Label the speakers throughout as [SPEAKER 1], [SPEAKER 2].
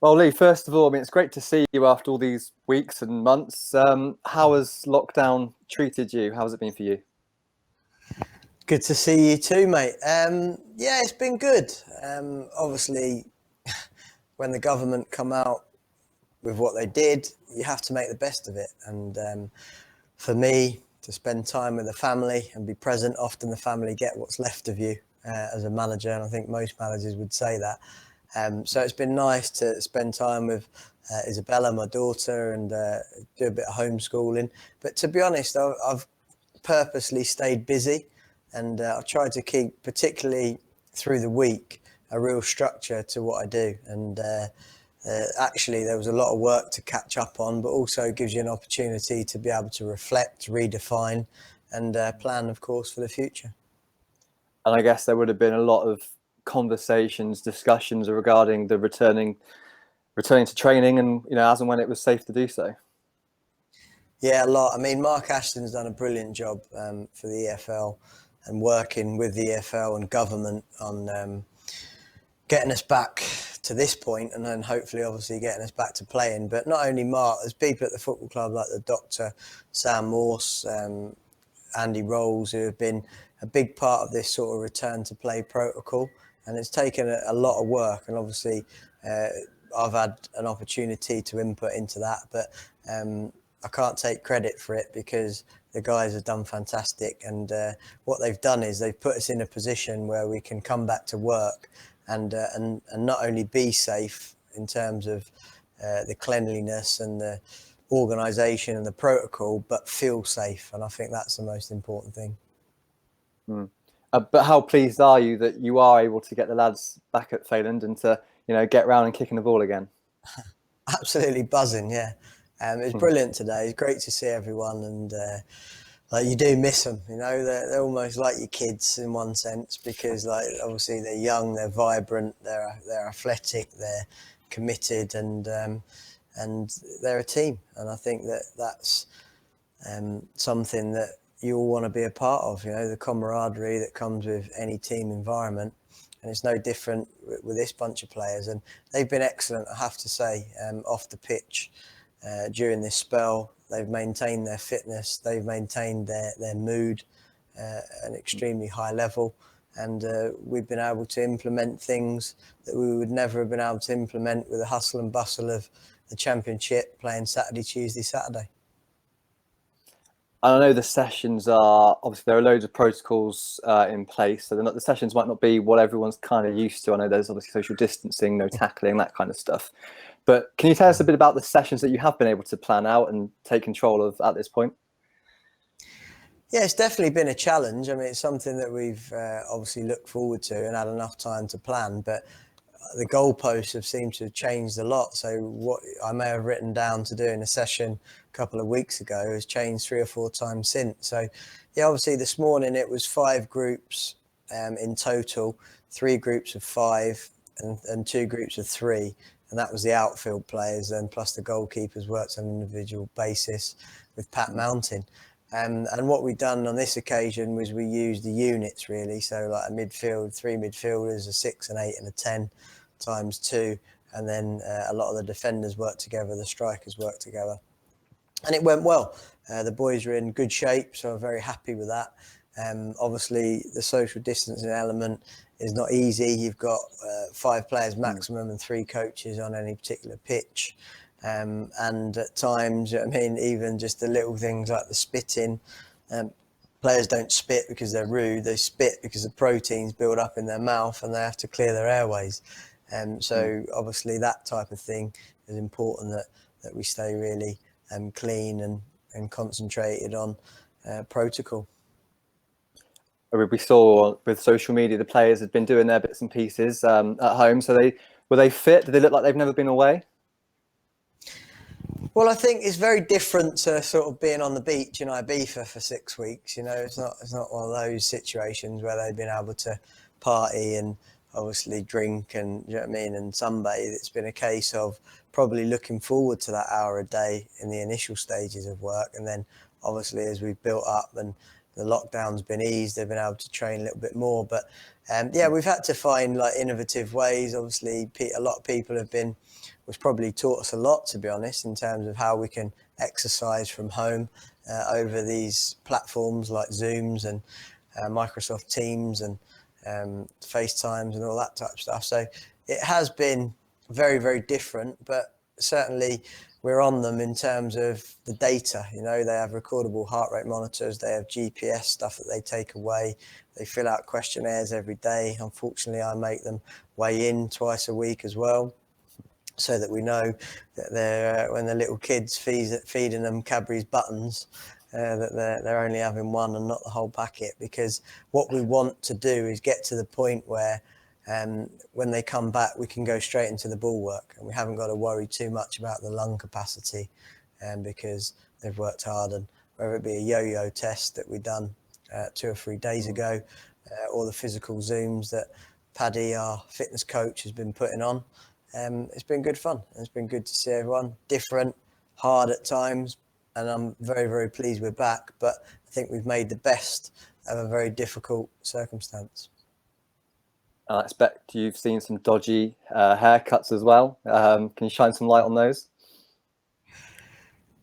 [SPEAKER 1] Well, Lee, first of all, I mean, it's great to see you after all these weeks and months. How has lockdown treated you? How has it been for you?
[SPEAKER 2] Good to see you too, mate. Yeah, it's been good. Obviously, when the government come out with what they did, you have to make the best of it. And for me, to spend time with the family and be present, often the family get what's left of you as a manager, and I think most managers would say that. So it's been nice to spend time with Isabella, my daughter, and do a bit of homeschooling. But to be honest, I've purposely stayed busy, and I've tried to keep, particularly through the week, a real structure to what I do. And actually, there was a lot of work to catch up on, but also gives you an opportunity to be able to reflect, redefine, and plan, of course, for the future.
[SPEAKER 1] And I guess there would have been a lot of conversations, discussions regarding the returning to training, and as and when it was safe to do so.
[SPEAKER 2] Yeah, a lot. I mean, Mark Ashton's done a brilliant job for the EFL and working with the EFL and government on getting us back to this point, and then hopefully, obviously, getting us back to playing. But not only Mark, there's people at the football club like the Doctor, Sam Morse, Andy Rolls, who have been a big part of this sort of return to play protocol. And it's taken a lot of work, and obviously I've had an opportunity to input into that, but I can't take credit for it because the guys have done fantastic. And what they've done is they've put us in a position where we can come back to work and not only be safe in terms of the cleanliness and the organisation and the protocol, but feel safe. And I think that's the most important thing.
[SPEAKER 1] But how pleased are you that you are able to get the lads back at Fayland and to get round and kicking the ball again?
[SPEAKER 2] Absolutely buzzing, yeah. It was brilliant today. It's great to see everyone, and like, you do miss them. They're almost like your kids in one sense, because like obviously they're young, they're vibrant, they're athletic, they're committed, and they're a team. And I think that's something that you all want to be a part of. The camaraderie that comes with any team environment. And it's no different with this bunch of players. And they've been excellent, I have to say, off the pitch during this spell. They've maintained their fitness. They've maintained their mood at an extremely high level. And we've been able to implement things that we would never have been able to implement with the hustle and bustle of the Championship, playing Saturday, Tuesday, Saturday.
[SPEAKER 1] I know the sessions are obviously, there are loads of protocols in place, so the sessions might not be what everyone's kind of used to. I know there's obviously social distancing, no tackling, that kind of stuff. But can you tell us a bit about the sessions that you have been able to plan out and take control of at this point?
[SPEAKER 2] Yeah, it's definitely been a challenge. I mean, it's something that we've obviously looked forward to and had enough time to plan, but the goalposts have seemed to have changed a lot. So what I may have written down to do in a session a couple of weeks ago has changed 3 or 4 times since. So yeah, obviously this morning it was 5 groups in total, 3 groups of 5 and 2 groups of 3. And that was the outfield players then, plus the goalkeepers worked on an individual basis with Pat Mountain. And what we've done on this occasion was we used the units really. So like a midfield, 3 midfielders, a 6, an 8 and a 10 times 2. And then a lot of the defenders worked together, the strikers worked together. And it went well. The boys are in good shape, so I'm very happy with that. Obviously, the social distancing element is not easy. You've got 5 players maximum and 3 coaches on any particular pitch. And at times, I mean, even just the little things like the spitting, players don't spit because they're rude. They spit because the proteins build up in their mouth and they have to clear their airways. So obviously that type of thing is important, that we stay really clean and concentrated on protocol.
[SPEAKER 1] We saw with social media the players had been doing their bits and pieces at home. So were they fit? Did they look like they've never been away?
[SPEAKER 2] Well, I think it's very different to sort of being on the beach in Ibiza for 6 weeks. It's not one of those situations where they've been able to party and obviously drink and, you know what I mean, and sunbathe. It's been a case of probably looking forward to that hour a day in the initial stages of work, and then obviously as we've built up and the lockdown's been eased, they've been able to train a little bit more. But yeah, we've had to find like innovative ways. Obviously, a lot of people have been, which probably taught us a lot, to be honest, in terms of how we can exercise from home over these platforms like Zooms and Microsoft Teams and FaceTimes and all that type of stuff. So it has been very, very different, but certainly we're on them in terms of the data. You know, they have recordable heart rate monitors, they have GPS stuff that they take away, they fill out questionnaires every day. Unfortunately, I make them weigh in twice a week as well, so that we know that they're when the little kids feeding them Cadbury's buttons, that they're only having one and not the whole packet. Because what we want to do is get to the point where when they come back, we can go straight into the bulwark and we haven't got to worry too much about the lung capacity, because they've worked hard. And whether it be a yo-yo test that we done 2 or 3 days ago, or the physical Zooms that Paddy, our fitness coach, has been putting on, it's been good fun. It's been good to see everyone. Different, hard at times, and I'm very, very pleased we're back. But I think we've made the best of a very difficult circumstance.
[SPEAKER 1] I expect you've seen some dodgy haircuts as well. Can you shine some light on those?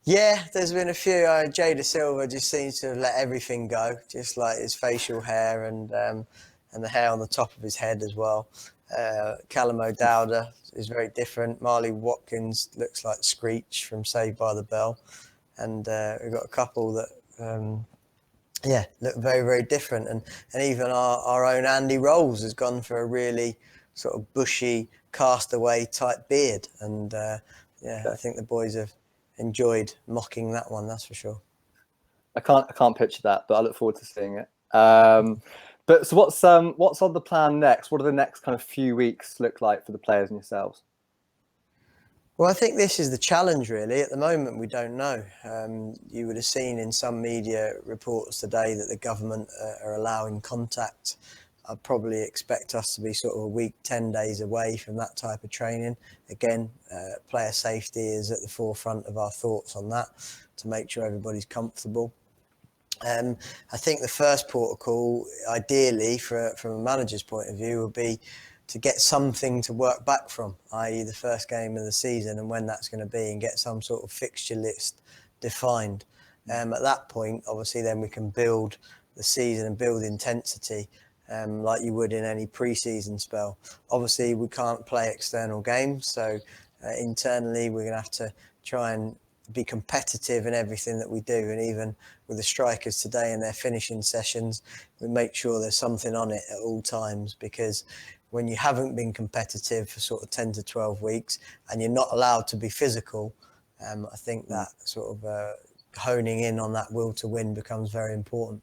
[SPEAKER 2] Yeah, there's been a few. Jada Silva just seems to have let everything go, just like his facial hair and the hair on the top of his head as well. Callum O'Dowda is very different. Marley Watkins looks like Screech from Saved by the Bell. And we've got a couple that, look very, very different. And even our own Andy Rolls has gone for a really sort of bushy, castaway type beard. And I think the boys have enjoyed mocking that one, that's for sure.
[SPEAKER 1] I can't picture that, but I look forward to seeing it. But so what's on the plan next? What do the next kind of few weeks look like for the players and yourselves?
[SPEAKER 2] Well, I think this is the challenge, really. At the moment, we don't know. You would have seen in some media reports today that the government are allowing contact. I'd probably expect us to be sort of a week, 10 days away from that type of training. Again, player safety is at the forefront of our thoughts on that, to make sure everybody's comfortable. I think the first port of call, ideally, from a manager's point of view, would be to get something to work back from, i.e. the first game of the season and when that's going to be, and get some sort of fixture list defined. At that point, obviously, then we can build the season and build intensity like you would in any pre-season spell. Obviously, we can't play external games, so internally we're going to have to try and be competitive in everything that we do. And even with the strikers today and their finishing sessions, we make sure there's something on it at all times, because when you haven't been competitive for sort of 10 to 12 weeks and you're not allowed to be physical, I think that sort of honing in on that will to win becomes very important.